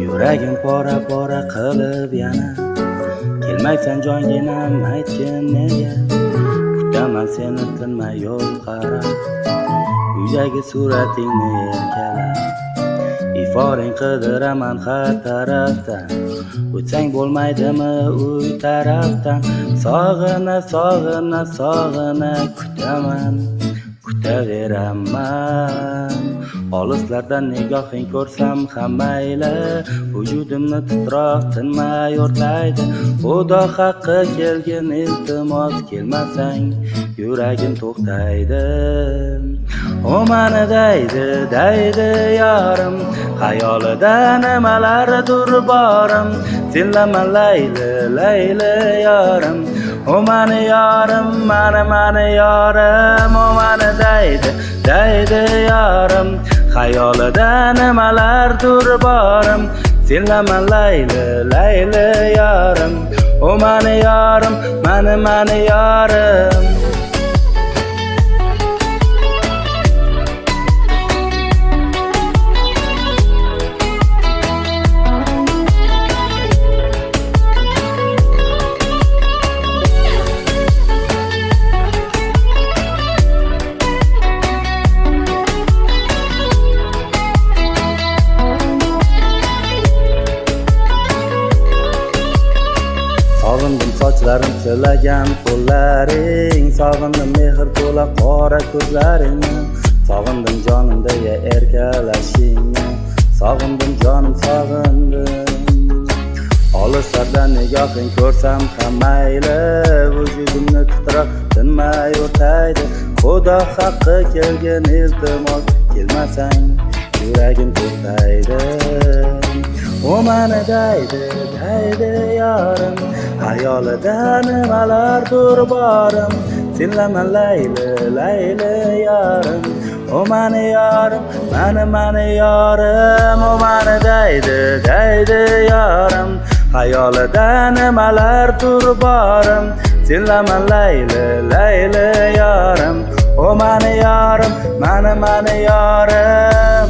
Yuragim pora qilib yana kelmaysan jonginam, aytgin nega? Kutaman seni tinmay yo'l qarab, uydagi suratingni erkalab. Iforing qidiraman har tarafdan, o'tsang bo'lmaydimi uy tarafdan? Sog'ina kutaveraman. Olislardan nigohing ko'rsam ham mayli, vujudimni titroq tinmay o'rtaydi. Xudo haqqi kelgin iltimos, kelmasang yuragim to'xtaydi. O mani daydi yorim, xayolida nimalardir borim. Senlaman layli yorim, o mani yorim, mani yorim. O mani daydi yorim, xayolida nimalardir borim. Senlaman layli yorim, o mani yorim, mani yorim. Sog'indim sochlarim silagan qo'llaring, sog'indim mehr to'la qora ko'zlaringni, sog'indim jonimda erkalashingni, sog'indim jonim sog'indim. Olislardan nigohing ko'rsam ham mayli, vujudimni titroq tinmay o'rtaydi. Xudo haqqi kelgin iltimos, kelmasang yuragim to'xtaydi. O mani daydi yorim, xayolida nimalardir borim. Senlaman layli yorim, o mani yorim, mani yorim. O mani daydi yorim, xayolida nimalardir borim. Senlaman layli yorim, o mani yorim, mani yorim.